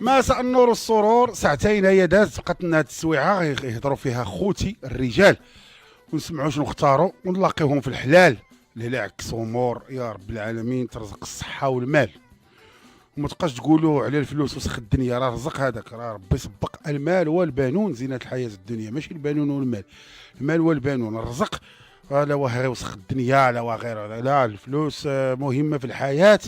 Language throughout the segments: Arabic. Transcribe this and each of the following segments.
مساء النور والسرور. ساعتين هي دازت بقات لنا هاد التسويعه يهضروا فيها خوتي الرجال ونسمعوا شنو اختاروا ونلاقيوهم في الحلال اللي لا عكس امور. يا رب العالمين ترزق الصحه والمال وما تبقاش تقولوا على الفلوس وسخ الدنيا. راه رزق هذاك، راه ربي سبق المال والبنون زينة الحياه الدنيا، ماشي البنون والمال، المال والبنون. الرزق لا وغير وسخ الدنيا لا وغير. لا، الفلوس مهمه في الحياه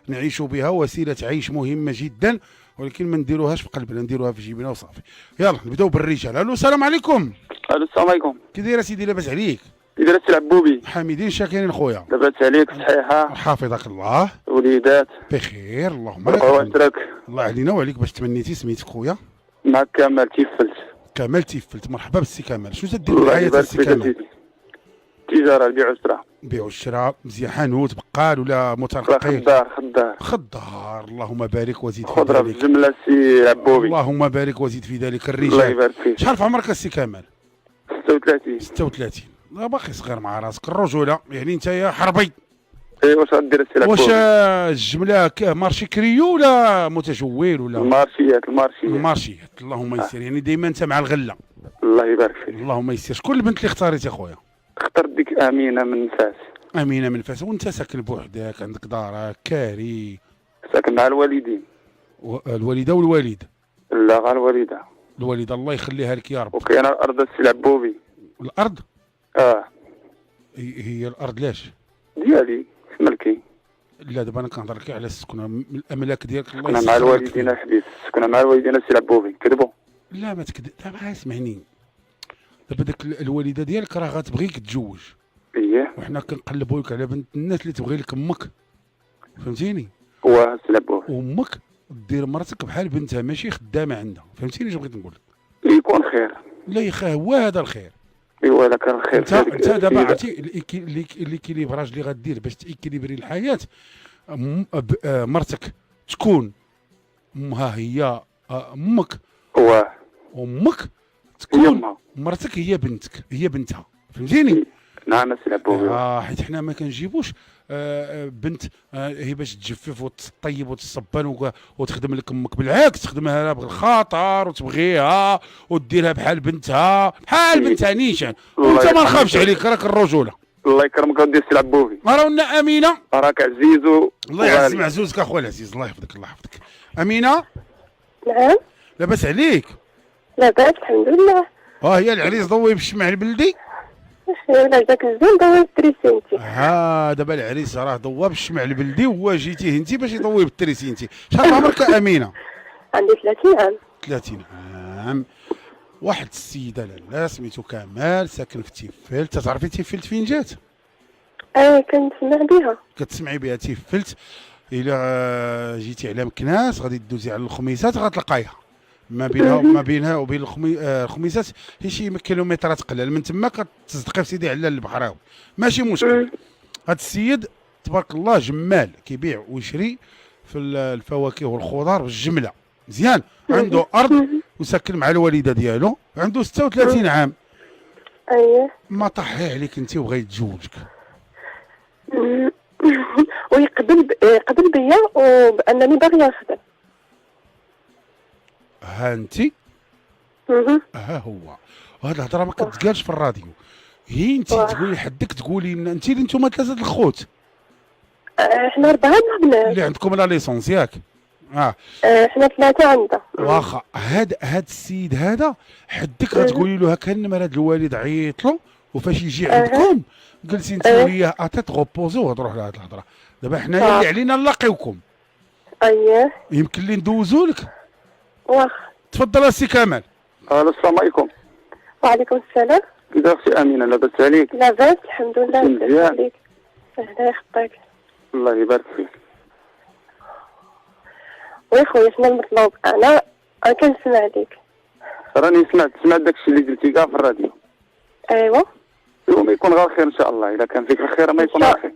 نعيشوا بها، وسيله عيش مهمه جدا، ولكن ما نديروهاش في قلبنا، نديروها في جيبنا وصافي. يلا نبداو بالرجال. الو السلام عليكم. الو السلام عليكم. كي داير سيدي؟ لاباس عليك؟ كي داير السي العبوبي؟ حامدين شاكرين خويا. لاباس عليك؟ صحيحه؟ حافظك الله. وليدات بخير اللهم لك الله الحمد. يسترك. الله علينا وعليك. باش تمنيتي سميتك خويا؟ معك كمال تيفلت. كمال تيفلت. مرحبا بالسي كمال. شنو تدير في الحياه السي كمال؟ تجاره، البيع والشراء. بيع والشراء. مزيان. حانوت بقال ولا مترقي؟ خضار. اللهم بارك وزيد في خضره ذلك. بالجمله السي عبوبي. اللهم بارك وزيد في ذلك. الرجال الله يبارك فيك. شحال في عمرك السي كمال؟ 36. 36. لا باقي صغير مع راسك. الرجوله يعني انت يا حربي. اي واش غدير السي العبوبي؟ واش الجمله مارشي كريو ولا متجول ولا المارشيات؟ المارشيات. اللهم يسر. يعني ديما انت مع الغله. الله يبارك فيك. اللهم يسر. شكون البنت اللي اختاريتي اخويا؟ اخترت ديك امينه من فاس. امينه من فاس. وانت ساكن بوحدك؟ عندك دارك كاري؟ ساكن مع الوالدين. الوالده والوالد؟ لا، غير الوالده. الوالده الله يخليها لك يا رب. وكاين الارض السي العبوبي. الارض؟ اه. هي الارض لاش؟ ديالي ملكي. لا دابا انا كنهضر لك على السكنه، الاملاك ديالك. الله سكنه مع الوالدين الحبيب. سكنه مع الوالدين السي العبوبي. كذبوا؟ لا ما تكذب. دابا اسمعني، دابا داك الوالده ديالك راه غتبغيك تتزوج. اييه. وحنا كنقلبوا لك على بنت الناس اللي تبغي لك امك، فهمتيني؟ هو السي العبوبي. وامك دير مرتك بحال بنتها، ماشي خدامه عندها، فهمتيني اش بغيت نقول لك؟ يكون خير. لا يا اخي هو هذا الخير. ايوا لا كان الخير. انت دابا عرفتي ليكيليبراج اللي غدير باش تيكيليبري الحياه. مرتك تكون امها هي امك، وامك تكون مرتك هي بنتك، هي بنتها، فهمتيني؟ نعم السي العبوبي. حيت حنا ما كنجيبوش بنت هي باش تجفف وتطيب وتصبن وتخدم لك امك. بالعكس تخدمها لها بالخاطر وتبغيها وديرها بحال بنتها، بحال بنتها نيشان. وانت ما نخافش عليك، راك الرجوله. الله يكرمك ودي السي العبوبي. رانا امينه. راك عزيز الله يعز معزوزك اخويا العزيز. الله يحفظك الله يحفظك. امينه. نعم. لاباس عليك؟ لاباس الحمد لله. هي العريس ضوي بالشمع البلدي. ولا داك الزين ضوي بالتريسينتي. دابا العريس راه ضوا بالشمع البلدي وهو جيتيه انت باش يضوي بالتريسينتي. شحال عمرك امينه؟ عندي 30 عام. 30 عام. واحد السيده لاله سميتو كمال ساكن في تيفلت. تعرفي تيفلت فين جات؟ كنسمع بها. كتسمعي بها تيفلت. الا جيتي على مكناس غادي تدوزي على الخميسات غتلقايها. ما بينها وبين الخميسات هي شي كيلومترات قلال. من تما كتصدقي في سيدي علال البحراوي، ماشي مشكل. هذا السيد تبارك الله جمال، كيبيع ويشري في الفواكه والخضار بالجمله. مزيان. عنده ارض وساكن مع الوالده ديالو. عنده 36 عام. اييه. ما طحي عليك انت وبغى يتزوجك. ويقبل بيا وبانني باغيه نخدم. ها انت. ها هو. وهاد الهضره ما كتقالش في الراديو. هي انت تقولي حدك، تقولي انت اللي نتوما ثلاثه الخوت. احنا 4 بنات اللي عندكم لا ليسونس ياك؟ احنا 3 عندنا. واخا هاد السيد هذا حدك غتقولي له هكا النمر. هاد الوالد عيط له وفاش يجي عندكم جلسي انت وياه تغوبوزو وتروح لهاد الهضره. دابا حنايا اللي علينا نلاقيوكم. اييه. يمكن لي ندوزو لك. واخا. تفضل السي كمال. السلام عليكم. وعليكم السلام. كي داير سي امينه؟ لاباس عليك؟ لاباس الحمد لله. مزيان. الله يخطيك. الله يبارك فيك. ويا خويا شنو المطلوب؟ انا كنسمع ليك. راني سمعت داكشي اللي قلتي كاع في الراديو. ايوا. يوم يكون غير خير ان شاء الله. اذا كان فيك الخير ما يكون غير خير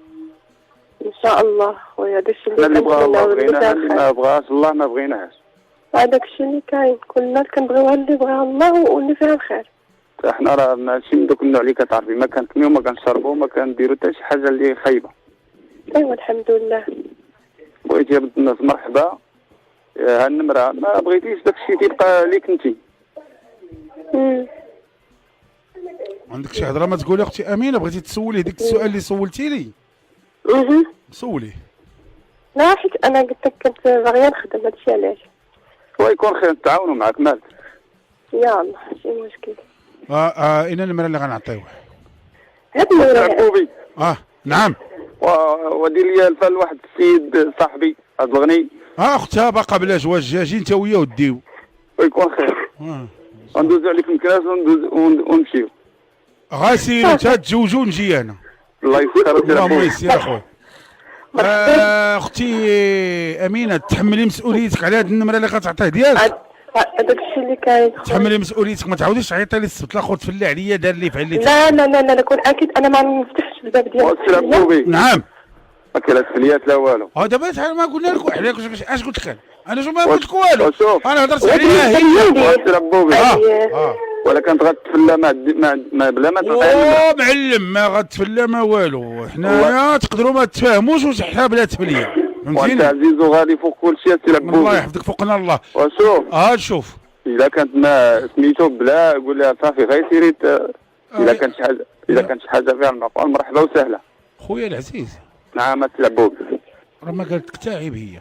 ان شاء الله خويا. داكشي اللي بغا الله بغيناه، اللي ما بغاش الله ما بغيناهاش. هذاك الشيء اللي كاين. كل الناس كنبغيوها اللي بغاها الله واللي فيها الخير. احنا راه ماشي من دوك النوع اللي كتعرفي ما كنتميو ما كنشربو ما كنديرو حتى شي حاجه اللي خايبه. ايوا الحمد لله. بغيتي يا بنت الناس مرحبا. ها النمره ما بغيتيش داك الشيء تيبقى ليك انت. عندك شي هضره ما تقولي اختي امينه؟ بغيتي تسولي ديك السؤال اللي سولتي لي؟ سوليه. لا حيت انا قلت لك كنت باغيه نخدم، هادشي علاش. ويكون خير نتعاونوا معاك مالك. يلا ماشي مشكل. اين النمره اللي غنعطيوه؟ هاد النمره. عقوبي. نعم. ودير لي الفال لواحد السيد صاحبي هاد الغني. اختها باقا بلا جواز، جاجي انت وياه وديو. ويكون خير. غندوزو عليك المكناس ونمشيو. غاسير انت تزوجوا ونجي انا. الله يسخر. اللهم يسير اخويا. اختي امينه، تحملي مسؤوليتك على هاد النمره اللي غتعطيه ديالك. هذاك الشيء اللي كاين. تحملي مسؤوليتك، ما تعاوديش تعيطي لي السبت الاخر تفلي عليا دار لي فعل لي. لا لا لا لا كون اكيد انا ما نفتحش الباب ديالك. نعم. ما كاين لا تفليات لا والو. دابا شحال ما قلنا لك عليك اش قلت لك انا شو ما قلت لك والو. شوف انا هضرت عليها هي. ربوبي. ولا كانت غتفلى ما بلا ما تعلم. معلم ما غتفلى ما والو، حنايا تقدروا ما تفاهموش وحنا بلا تفليه، فهمتيني؟ وانت عزيز وغالي فوق كل شيء سي ربوبي. الله يحفظك فوقنا الله. وشوف شوف اذا كانت ما سميتو بلا قول لها صافي غير سيري. اذا كانت شي حاجه فيها المعقول مرحبا وسهلا. خويا العزيز نعم تلعبوك. راه ما قالت لك تعيب هي.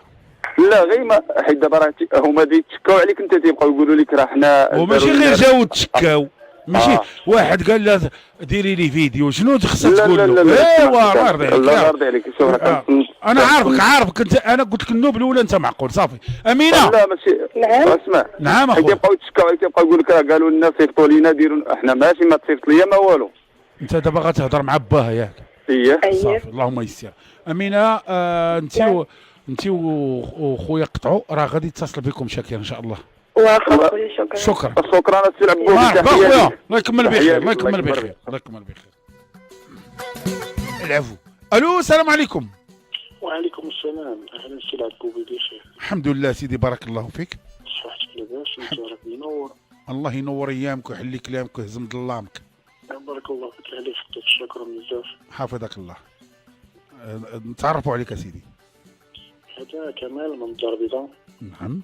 لا غير ما حيت دابا راه هما تيتشكاو عليك انت، تيبقاو يقولوا لك راه حنا. وماشي غير جاو تشكاو، ماشي واحد قال لها ديري لي فيديو، شنو خصها تقول له؟ ايوا الله يرضي عليك. الله يرضي عليك. شوف انا عارفك انت، انا قلت لك النوب الاولى انت معقول صافي. امينه. لا ماشي. نعم اسمع. نعم اخويا. تيبقاو يتشكاو عليك، تيبقاو يقول لك راه قالوا لنا صيفطوا لينا ديروا، احنا ماشي ما تصيفط ليا ما والو. انت دابا غتهضر مع باها ياك؟ صافي اللهم يسر. امينه انت وخويا قطعوا، راه غادي يتصل بكم شاكر ان شاء الله. واخا خويا شكرا. شكرا السي عبود. مرحبا خويا، الله يكمل بخير. الله يكمل بخير. الله يكمل بخير. العفو. الو السلام عليكم. وعليكم السلام. اهلا سي العبوبي بخير. الحمد لله سيدي بارك الله فيك. صحتك لاباس؟ انت راك منور. الله ينور ايامك ويحلي كلامك ويهزم ظلامك. بارك الله فيك. عليك خطيك. شكرا بزاف. حافظك الله. نتعرفوا عليك سيدي. هذا كمال من الدار البيضاء. نعم.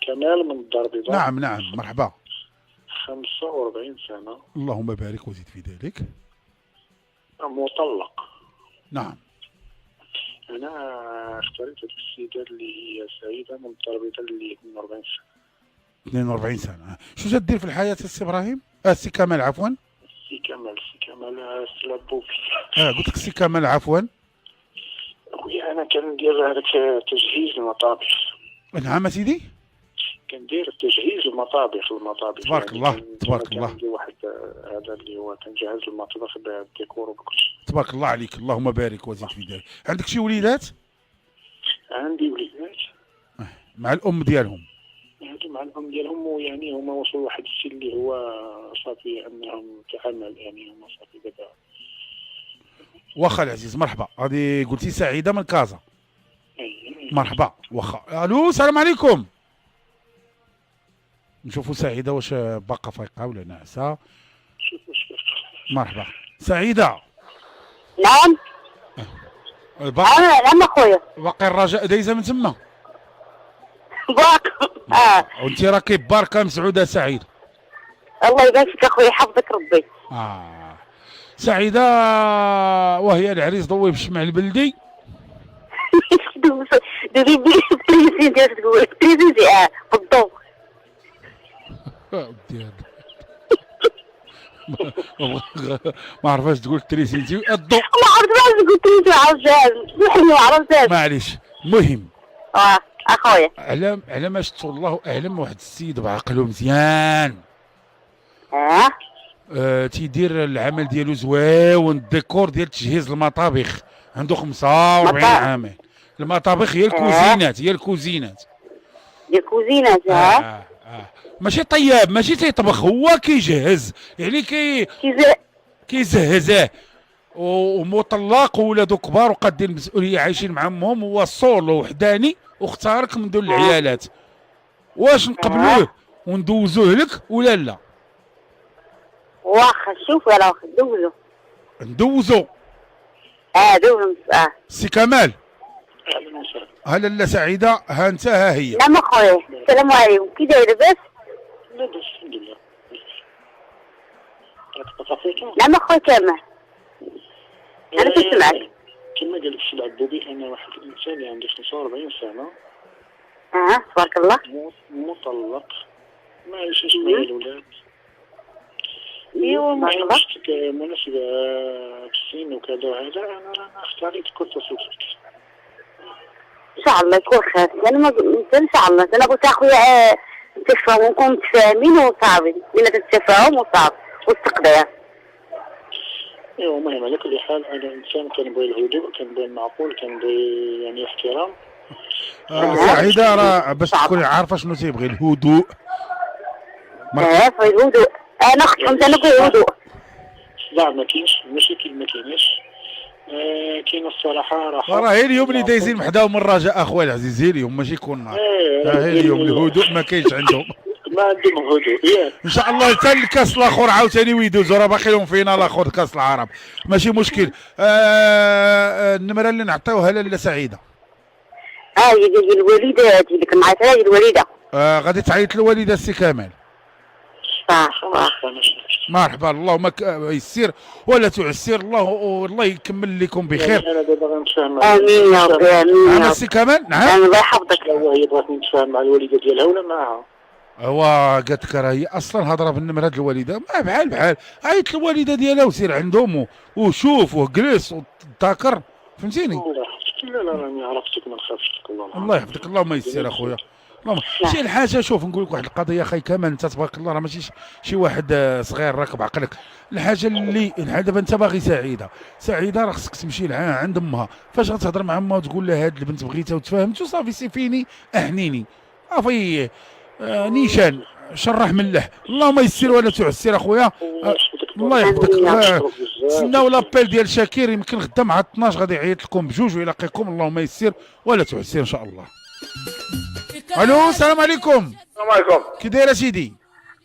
كمال من الدار البيضاء. نعم مرحبا. 45 سنة. اللهم بارك وزيد في ذلك. مطلق. نعم. أنا اختاريت هذيك السيدة اللي هي سعيدة من الدار البيضاء اللي 42 سنة. 42 سنة. شو جدير في الحياة السي إبراهيم؟ السي كمال عفوا. سي كمال سي لابوبي. قلت لك السي كمال عفوا. خويا أنا كندير هذاك تجهيز المطابخ. نعم سيدي. كندير التجهيز المطابخ. تبارك يعني الله تبارك الله. عندي واحد هذا اللي هو كنجهز المطبخ بالديكور وبكلشي. تبارك الله عليك، اللهم بارك وزيد في ذلك. عندك شي وليدات؟ عندي وليدات. مع الأم ديالهم؟ مع الأم ديالهم، ويعني هما وصلوا لواحد السن اللي هو صافي أنهم تعمل، يعني هما صافي دابا. واخا العزيز مرحبا. هذه قلتي سعيدة من كازا. مرحبا واخا. الو السلام عليكم. نشوفوا سعيدة واش باقا فايقة ولا ناعسة. مرحبا سعيدة. نعم. نعم اخويا. باقي الرجاء دايزة من تما. باقي. وانت راكي باركة مسعودة سعيد. الله يبارك فيك اخويا، يحفظك ربي. سعيدة وهي العريس ضوي بالشمع البلدي. ديري التريزي ديالك تقول التريزي بالضو. ما عرفاش تقول التريزي الضو. ما عرفتش تقول التريزي عرفت. سمحني ما عرفتش. معليش المهم. اخويا. على ما شفت الله اعلم واحد السيد بعقله مزيان. تيدير العمل ديالو زويون، الديكور ديال تجهيز المطابخ. عنده 45 عام. المطابخ هي الكوزينات ديال الكوزينات. ماشي طياب، ماشي تيطبخ، هو كيجهز، يعني كيزهزه. ومطلق وولادو كبار وقادين المسؤوليه عايشين مع امهم، هو صولو وحداني واختارك من دون العيالات. واش نقبلوه وندوزوه لك ولا لا؟ واخا شوف ولا واخا ندوزو. دوزو. سي كمال. اهلا وسهلا. هلا لا سعيده، ها انت ها هي. نعم اخويا، السلام عليكم، كي داير لاباس؟ لاباس الحمد لله. راك بطفيتو؟ نعم اخويا كامل، انا كنسمعك. كما قال لك السي العبوبي، انا واحد الانسان اللي عنده 45 سنه، تبارك الله. مطلق، ما عايشش مع الولاد. ايوا تبارك الله. مناسبة مناسبة السن وكذا وهذا، انا رانا اختاريت كل تصوصك. ان شاء الله يكون خير، انا ما ان شاء الله انا قلت اخويا نتفاهموا ونكونوا متفاهمين وصافي، بينا التفاهم وصافي والتقدير. ايوا المهم على كل حال انا انسان كنبغي الهدوء، كنبغي المعقول، كنبغي يعني الاحترام. سعيده راه باش تكوني عارفه شنو تيبغي الهدوء. في الهدوء، انا خصكم انا كاين الهدوء. الصداع ما كاينش، المشاكل ما كايناش. كاين الصراحه راحه. راه هي اليوم اللي دايزين وحدهم من الرجاء اخويا العزيز، هي اليوم ماشي كل نهار. هي اليوم الهدوء ما كاينش عندهم. ما عندهم هدوء ياك. ان شاء الله حتى الكاس الاخر عاوتاني ويدوزوا، راه باقي لهم فينا الاخر كاس العرب، ماشي مشكل. النمره اللي نعطيوها لاله سعيده. هي ديال الوالده، هذه ديك النعيطه هي الوالده. غادي تعيط للوالده السي كمال. مرحبا، اللهم يسير ولا تعسر، الله يكمل لكم بخير. انا دابا غنتفاهم. امين يا ربي، امين نعم يا ربي. السي كمال، نعم. الله يحفظك. هي بغات نتفاهم مع الوالده ديالها ولا معها؟ هو قالت لك راه هي اصلا هضره بالنمره د الوالده، ما بحال عيط للوالده ديالها وسير عندهم وشوف وجلس وتذاكر، فهمتيني. الله يحفظك. لا راني عرفتك، ما نخافش لك. الله يحفظك، اللهم يسر اخويا. اللهم شي الحاجه، شوف نقول لك واحد القضيه اخي كمان، انت تبارك الله راه ماشي شي واحد صغير راكب عقلك. الحاجه اللي دابا انت باغي سعيده راه خصك تمشي لها عند امها، فاش غتهضر مع امها وتقول لها هاد البنت بغيتها وتفاهمت وصافي سيفيني احنيني صافي. نيشان شرح ملح، اللهم يسر ولا تعسر اخويا. الله يحفظك. تسناو لابيل ديال شاكير، يمكن غدا مع 12 غادي يعيط لكم بجوج ويلاقيكم، اللهم يسر ولا تعسر ان شاء الله. الو السلام عليكم. السلام عليكم. كي داير اسيدي؟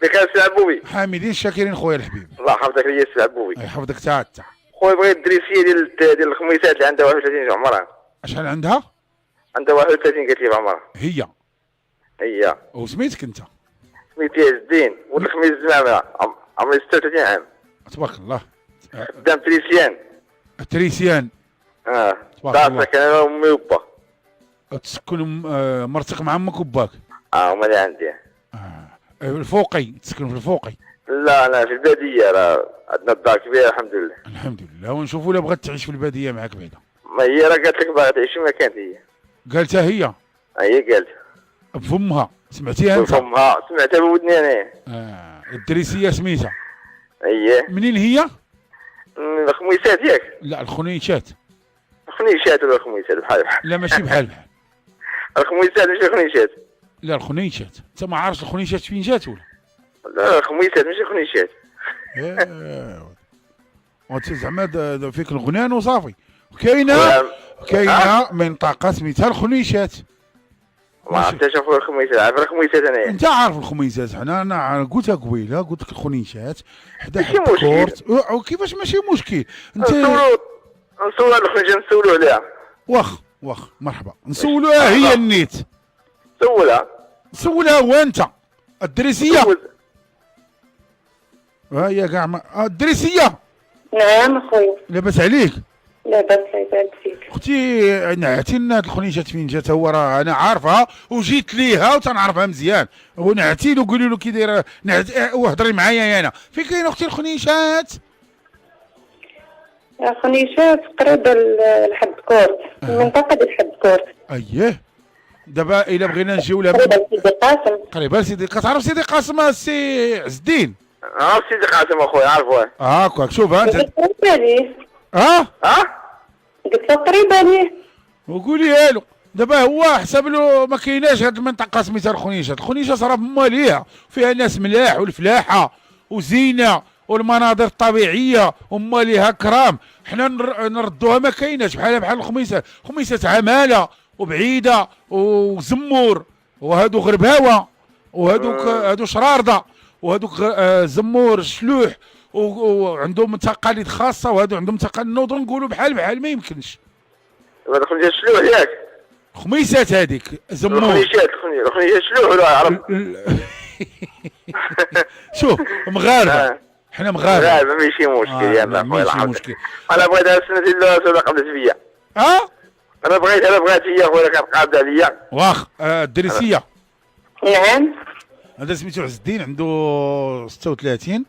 بخير السي العبوبي. حامدين شاكرين خويا الحبيب. الله يحفظك ليا السي العبوبي. يحفظك تا خويا بغيت الدريسيه ديال الخميسات اللي عندها 31 في عمرها. شحال عندها؟ عندها 31 قالت لي في عمرها. هي وسميتك انت؟ سميتي عز الدين، ولد الخميس الزمامه، عمري 36 عام. تبارك الله. خدام تريسيان. تبارك الله. كان انا امي وبا. تسكن مرتك مع امك وباك؟ هما اللي عندي. الفوقي، تسكن في الفوقي؟ لا انا في الباديه، راه عندنا الدار كبيره الحمد لله. الحمد لله. ونشوفوا لا بغات تعيش في الباديه معاك بعدا. ما هي راه قالت لك باغا تعيش ما كانت هي. قالتها هي؟ هي قالت بفمها، سمعتيها انت؟ بفمها، سمعتها بودني انا. الدريسيه سميتها؟ اييه. منين هي؟ الخميسات ياك؟ لا الخنيشات. الخنيشات ولا الخميسات بحال لا ماشي بحال الخميسات ماشي الخنيشات. لا الخنيشات، انت ما عارفش الخنيشات فين جات ولا؟ لا الخميسات ماشي الخنيشات. وانت زعما فيك الغنان وصافي. كاينه منطقه سميتها الخنيشات. ما عرفتش اخويا الخميسات، عارف الخميسات انايا. انت عارف الخميسات، انا قلتها قبيله، قلت لك الخنيشات حدا الكورت. وكيفاش ماشي مشكل؟ انت نسولوا على الخنيشات، نسولوا عليها. واخ مرحبا، نسولوها هي النيت. سولها هو انت. الدريسيه هي كاع الدريسيه. نعم اخويا. لاباس عليك؟ لاباس يبارك فيك. اختي نعتي لنا هاد الخنيشات فين جات، هو راه انا عارفها وجيت ليها وتنعرفها مزيان، ونعتي له قولي له كي دايره وهضري معايا انا. فين كاين اختي الخنيشات؟ خنيشات قريبه لحد كورت، المنطقه ديال حد كورت. اييه. دابا الا بغينا نجيو لها قريبه لسيدي قاسم. قريبه لسيدي. كتعرف سيدي قاسم السي عز الدين؟ عرف سيدي قاسم اخويا، عارفوه. هاكاك شوف انت. قريبه ليه. قلت له قريبه ليه. وقوليها له دابا هو حسب له ما كايناش هاد المنطقه سميتها الخنيشات. الخنيشات راه فما ليها، فيها ناس ملاح والفلاحه وزينه والمناظر الطبيعيه وما ليها كرام. حنا نردوها ما كايناش بحال الخميسات عماله وبعيده وزمور وهادو غرباوه وهادو شرارده وهادوك زمور شلوح وعندهم تقاليد خاصه، وهادو عندهم تقاليد. نوضوا نقولوا بحال ما يمكنش. دابا الخنيشات شلوح ياك؟ خميسات هذيك زمور. الخنيشات شنو هو عرب. شوف مغاربه، حنا مغاربه. لا ماشي مشكل يا ماشي مشكل. انا بغيت السنه ديال السوق قبلت فيا. انا بغيت هي خويا كانت قابله عليا. واخ الدريسيه. نعم. هذا سميتو عز الدين، عنده 36.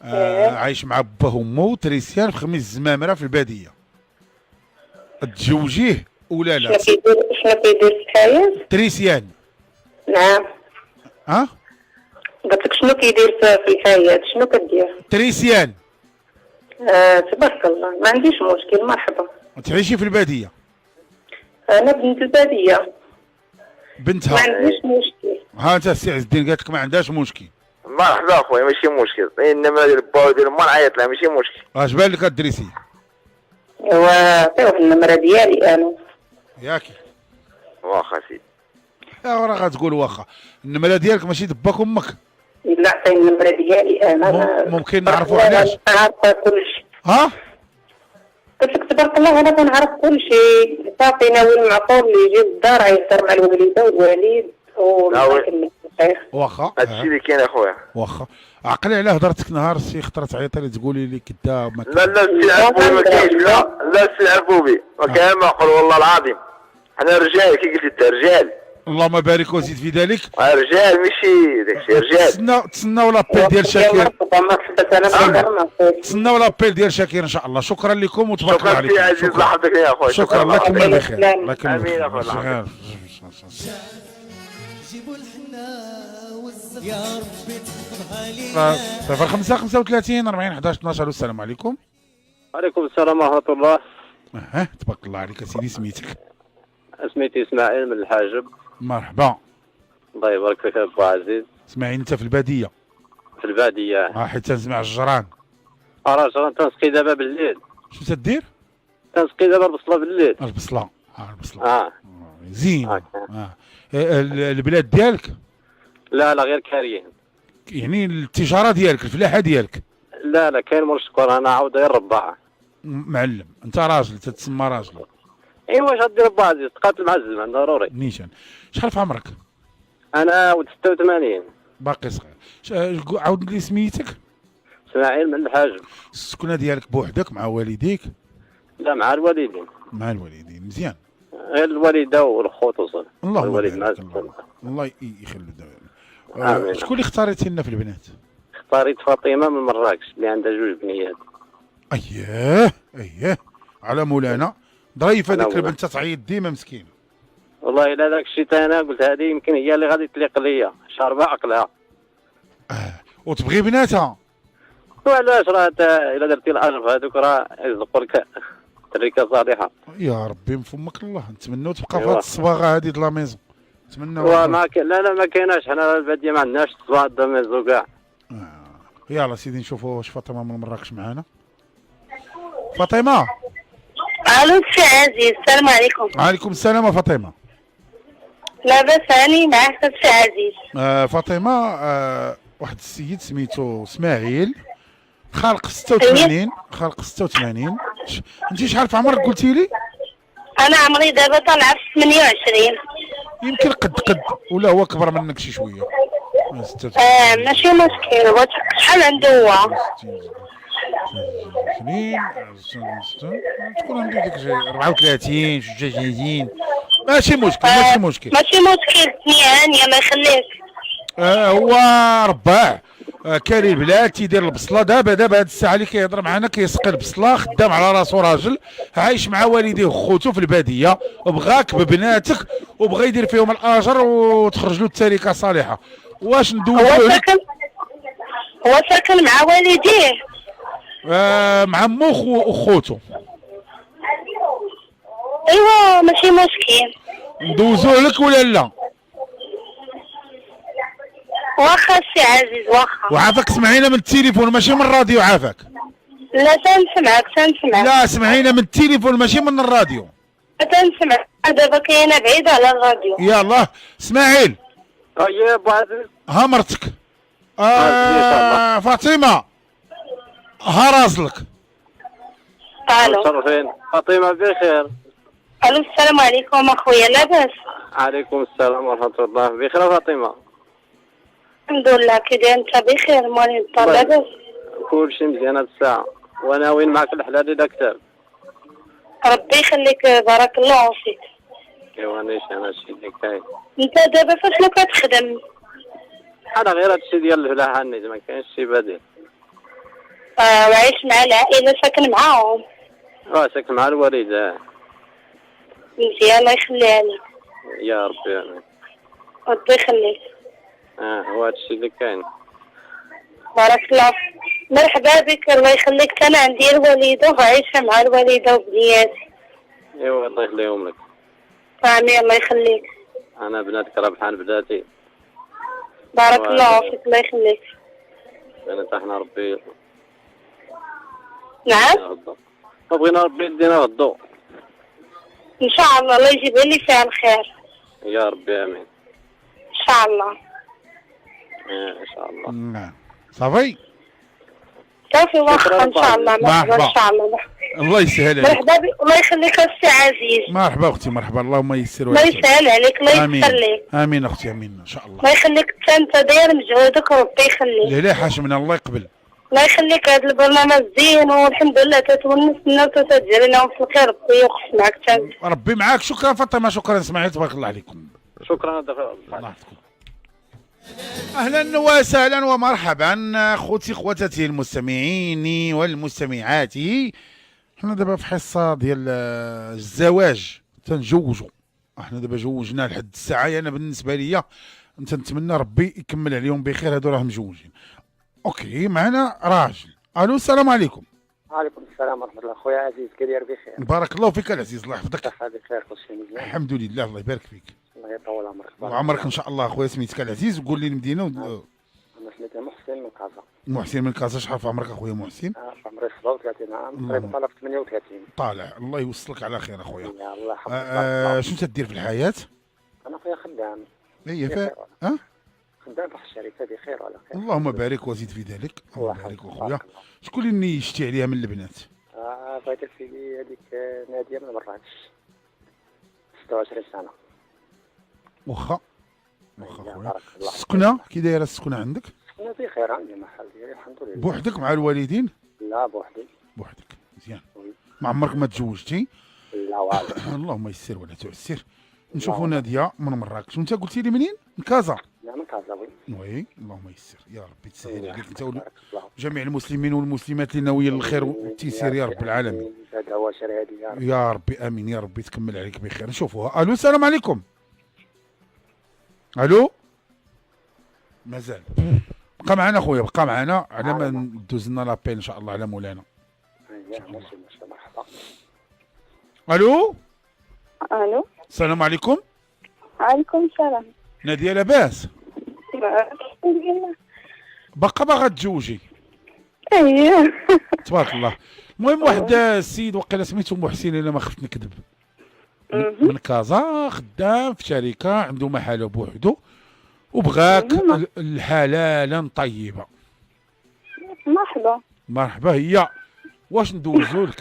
عايش مع باه وامه تريسيان في خميس الزمامره في الباديه. تزوجيه ولا لا؟ شنو كيدير في الحياة؟ تريسيان. نعم. قلت لك شنو كيدير في الحياة؟ شنو كدير؟ تريسيان. تبارك الله، ما عنديش مشكل، مرحبا. تعيشي في الباديه؟ انا بنت البادية. بنتها. ما عنديش مشكل. ها انت السي عز الدين قالت لك ما عندهاش مشكل. مرحبا خويا ماشي مشكل، انما ديال با ديال ما نعيط لها ماشي مشكل. اش بان لك الدريسيه؟ ايوا عطيوه النمرة ديالي انا. ياكي واخا سيدي. راه غتقول واخا النمره ديالك ماشي دباك امك. لا عطيني النمرة ديالي انا. ممكن نعرفوا علاش؟ عارفة كلشي. قلت لك تبارك الله انا كنعرف كلشي، صافي ناوي المعقول اللي يجي للدار يهضر مع الوالده والوالد ونكمل بخير. واخا هادشي اللي كاين اخويا. واخا عقلي على هضرتك نهار شي خطره تعيطي لي تقولي لي كذاب ما لا السي عربوبي ما كاينش. لا السي عربوبي ما كاين ما نقول والله العظيم. حنا رجال كي قلت انت رجال. اللهم بارك وزيد في ذلك. رجال ماشي داكشي رجال. تسناو لابيل ديال شاكر. تسناو لابيل ديال شاكر ان شاء الله. شكرا لكم وتبارك الله عليكم. شكرا سي عزيز، الله يحفظك يا اخويا. شكرا الله يكمل بخير. الله يكمل امين بخير. جيبوا الحنا والزهر يا ربي تحفظها لينا. 05 35 40 11 12. السلام عليكم. وعليكم السلام ورحمة الله. تبارك الله عليك سيدي، سميتك؟ سميتي اسماعيل من الحاجب. مرحبا. الله يبارك فيك ابو عزيز. اسماعيل انت في الباديه؟ في الباديه. حيت تنسمع الجران. راه تنسقي دابا بالليل. شنو تدير؟ تنسقي دابا البصله بالليل. البصله. البصله. زين. البلاد ديالك؟ لا غير كاريين. يعني التجاره ديالك، الفلاحه ديالك؟ لا كاين مول الشكر، انا عاود غير رباعه. معلم انت راجل تتسمى راجل. ايوا واش غدير ابو عزيز؟ تقاتل مع الزمان ضروري. نيشان. شحال في عمرك؟ انا 86. باقي صغير. عاود لي سميتك. اسماعيل من الحاجب. السكنه ديالك بوحدك مع والديك؟ لا مع الوالدين. مع الوالدين مزيان. غير الوالده والخوت وصل. الله الوالد مع الله يخلو دابا. شكون اللي اختاريتي لنا في البنات؟ اختاريت فاطمه من مراكش اللي عندها 2 بنيات. اييه على مولانا. ظريفه ديك البنت تعيط ديما مسكين. والله الا داك الشيء انا قلت هذه يمكن هي اللي غادي تليق ليا، شاربه عقلها. وتبغي بناتها؟ وعلاش راه الا درتي الالف هذوك راه يزقوا لك تريكه صالحه. يا ربي من فمك الله، نتمنوا تبقى في هذه الصباغه هذه د لا ميزون. نتمنوا. لا ما كايناش، حنا الباديه ما عندناش الصباغه د لا ميزون كاع. يلا سيدي نشوفوا واش فاطمه من مراكش معانا. فاطمه. الو سي عزيز، السلام عليكم. وعليكم السلام فاطمه. لاباس هاني معاك سي عزيز. فاطمه واحد السيد سميتو اسماعيل، خالق 86. خالق 86. انت شحال في عمرك قلتي لي؟ انا عمري دابا طالعه في 28. يمكن قد ولا هو كبر منك شي شويه. ماشي مشكل. شحال عنده هو؟ سنين تكون عنده ديك 34 36. ماشي مشكل. ماشي مشكل. هانيه ما يخليك. هو رباع كاري البلاد، تيدير البصله. دابا هاد الساعه اللي كيهضر معنا كيسقي البصله، خدام على راسو راجل، عايش مع والديه وخوتو في الباديه، وبغاك ببناتك وبغى يدير فيهم الاجر وتخرج له التركه صالحه. واش ندوزو؟ هو ساكن مع والديه؟ مع مو وخوتو. ايوا ماشي مشكل. ندوزوه لك ولا لا؟ واخا سي عزيز واخا. وعافاك سمعينا من التليفون ماشي من الراديو. عافاك. لا تنسمعك. لا سمعينا من التليفون ماشي من الراديو. تنسمع. دابا كاينه بعيده على الراديو. يلاه اسماعيل. يا ابو عزيز. ها مرتك. فاطمه ها راسلك. الو. فاطمه بخير. الو السلام عليكم اخويا، لاباس؟ عليكم السلام ورحمة الله. بخير فاطمة؟ الحمد لله. كي داير انت؟ بخير؟ مالي الدار لاباس؟ كلشي مزيان هاد الساعة، وناويين معك الحلال إذا كتاب. ربي يخليك، بارك الله فيك. ايوا انا شي اللي كاين. انت دابا فاش كتخدم؟ انا غير هادشي ديال الفلاحة النيت، ما كاينش شي بديل. وعايش مع العائلة، ساكن معاهم؟ ساكن مع الوالد. مزيان، الله يخليها لك. يا ربي امين. ربي يخليك. هو هادشي اللي كاين. بارك الله فيك. مرحبا بك، الله يخليك. انا عندي الوالدة وعايشة مع الوالدة وبنياتي. ايوا الله يخليهم لك. امين، الله يخليك. انا بناتك راه بحال بناتي. بارك الله فيك، الله يخليك. بنات احنا ربي. نعم. بغينا ربي يدينا غدو. ان شاء الله، الله يجيبها لي فيها الخير. يا ربي امين. ان شاء الله. ان شاء الله. نعم صافي. صافي واخا ان شاء الله. مرحبا ان شاء الله. الله يسهل عليك. مرحبا بك، الله يخليك السي عزيز. مرحبا اختي، مرحبا. اللهم يسر الله يسهل عليك، الله امين. يسر لك. امين اختي، امين ان شاء الله. الله يخليك، انت داير مجهودك وربي يخليك. لا لا حاشا من الله يقبل. الله يخليك، هذا البرنامج زين والحمد لله تتونسنا وتتجري لنا في الخير. ربي يوقف معك انت. ربي معاك. شكرا فاطمه، شكرا سمعت، تبارك الله عليكم. شكرا. الله يحفظكم. اهلا وسهلا ومرحبا اخواتي المستمعين والمستمعات. حنا دابا في حصه ديال الزواج، تنجوجوا. احنا دابا جوجنا لحد الساعه. انا بالنسبه ليا نتمنى ربي يكمل عليهم بخير، هادو راه مجوجين. اوكي، معنا راجل. الو السلام عليكم. وعليكم السلام ورحمة الله. خويا عزيز، كي داير؟ بخير بارك الله فيك العزيز، الله يحفظك. صحة بخير، كلشي مزيان الحمد لله، الله يبارك فيك. الله يطول عمرك. وعمرك ان شاء الله. خويا سميتك العزيز، وقول لي المدينه أنا سميتي محسن من كازا. محسن من كازا. شحال في عمرك اخويا محسن؟ عمري 37 عام، تقريبا طالع في 38. طالع. الله يوصلك على خير اخويا. الله يحفظك. شنو تدير في الحياه؟ انا خويا خدام. هي خدام في الشركة، بخير وعلى خير. اللهم بارك وزيد في ذلك. اللهم بارك اخويا. شكون اللي نيشتي عليها من البنات؟ بغيتك في هذيك نادية من مراكش، 26 سنة. واخا خويا. السكنه كي دايره السكنه عندك؟ السكنة بخير، عندي محل ديالي الحمد لله. بوحدك مع الوالدين؟ لا بوحدي. بوحدك، مزيان. ما عمرك ما تزوجتي؟ لا والو. اللهم يسر ولا تعسر. نشوفوا ناديه من مراكش. وانت قلتي لي منين؟ من كازا؟ لا من كازا. وي اللهم يسر، يا ربي تسهل عليك انت وجميع المسلمين والمسلمات اللي ناويين الخير والتيسير يا رب العالمين. هذا هو شرهادي يا ربي امين، يا ربي تكمل عليك بخير. نشوفوها. الو السلام عليكم. الو مازال. بقى معنا خويا، بقى معنا على ما ندوز لنا لابيل ان شاء الله على مولانا. مرحبا. الو الو السلام عليكم. عليكم السلام. ناديه لاباس؟ باقا باغا تزوجي؟ اييه تبارك الله. المهم واحد السيد وقيلا سميتو محسن الا ما خفت نكذب، من كازا، خدام في شركه، عنده محل بوحدو، وبغاك الحلالا طيبه. مرحبا. مرحبا. هي واش ندوزولك؟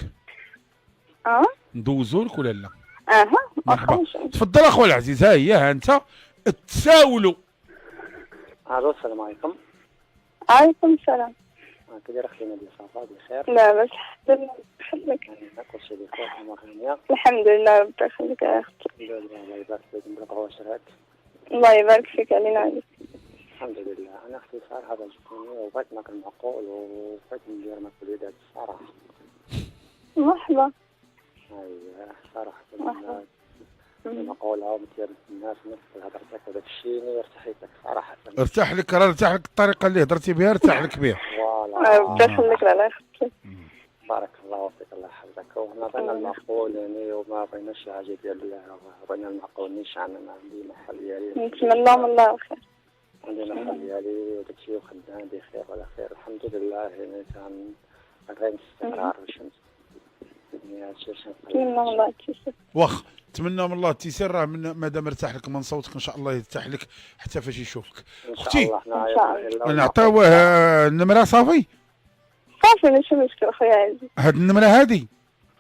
ندوزولك ولا لا؟ مرحبا. تفضل اخويا العزيز. ها هي، ها انت تساولوا. الو السلام عليكم. عليكم السلام. كي داير اختي نادية؟ صافا بخير؟ لا بس الحمد لله. يخليك. كلشي بخير، امور هانية الحمد لله. ربي يخليك يا اختي. الله يبارك فيك. نبارك شرهاد. الله يبارك فيك علينا عليك. الحمد لله. انا اختي صراحه جاتني وبغيت ناكل معقول وبغيت ندير ماكل وليدات الصراحه. مرحبا. اييه صراحه نقولها ومتيرس الناس نفس هضرتك وداك الشيء ارتحيت لك صراحه. ارتاح لك، راه ارتاح لك الطريقه اللي هضرتي بها، ارتاح لك بها. فوالا. ربي يخليك على اختي. بارك الله فيك، الله يحفظك. وحنا بغينا المعقول يعني، وما بغيناش شي حاجه ديال بغينا المعقول. نيشان انا عندي محل ديالي، نتمنى من الله خير. عندي محل ديالي وداك الشيء وخدام بخير وعلى خير الحمد لله. يعني كان غير استقرار والشمس. يعني هادشي نتمنى من الله التيسير. واخا نتمنى من الله التيسير. راه مادام ارتاح لك من صوتك ان شاء الله يرتاح لك حتى فاش يشوفك. اختي نعطيوه النمره. صافي صافي ماشي مشكل خويا عزيز. هاد النمره هادي؟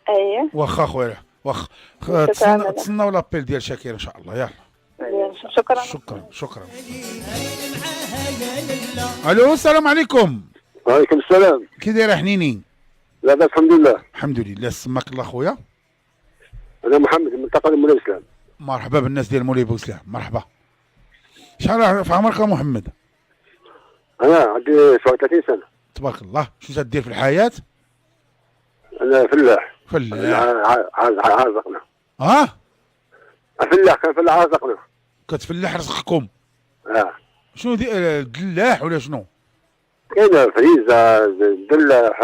اييه واخا خويا واخا شكراً. تسناو لابيل ديال شاكير ان شاء الله. يلا شكرا. شكرا. الو السلام عليكم. وعليكم السلام. كي داير حنيني؟ لاباس الحمد لله. الحمد لله. سماك الله خويا. انا محمد من منطقه مولاي بوسلام. مرحبا بالناس ديال مولاي بوسلام، مرحبا. شحال في عمرك محمد؟ انا عندي 37 سنه. تبارك الله. شنو تدير في الحياه؟ انا فلاح. عازقنا. فلاح كان فلاح عازقنا. كتفلح رزقكم. شنو دلاح ولا شنو؟ كاين فريزه دلاح.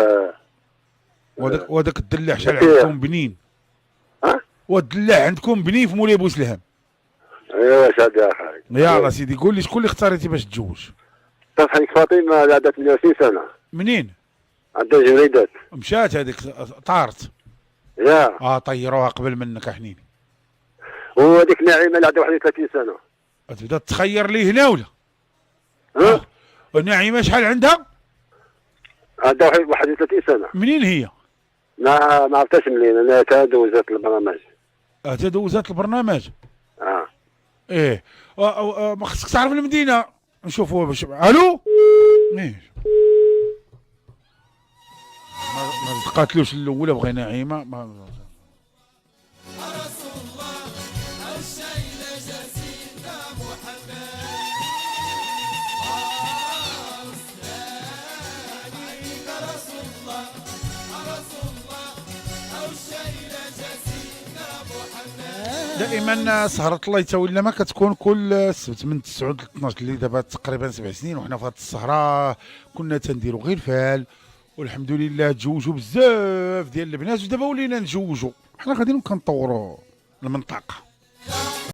وداك الدلاح شحال عندكم بنين؟ والدلاح عندكم بنين في مولاي بوسلام؟ ايوا شاد يا اخي. يلا سيدي قول لي شكون اللي اختاريتي باش تتزوج؟ صافحتك فاطمه عندها 28 سنه. منين؟ عندها جريدات. مشات هذيك طارت. يا طيروها قبل منك حنيني. وهذيك نعيمه اللي عندها 31 سنه. تبدا تخير لي هنا ولا؟ نعيمه شحال عندها؟ عندها 31 سنه. منين هي؟ ما عرفتهاش منين. انا تدوزت البرنامج. تدوزت البرنامج؟ ايه. ما خصك تعرف المدينه نشوفوها باش. الو. ايه ما تقاتلوش الاولى بغي نعيمه ما. دائما سهرة الله يتولى لما كتكون كل السبت من 9 ل 12 اللي دابا تقريبا 7 سنين وحنا في هذه السهرة كنا تنديروا غير فال والحمد لله تزوجوا بزاف ديال البنات ودابا ولينا نتزوجوا. حنا غاديين كنطوروا المنطقة.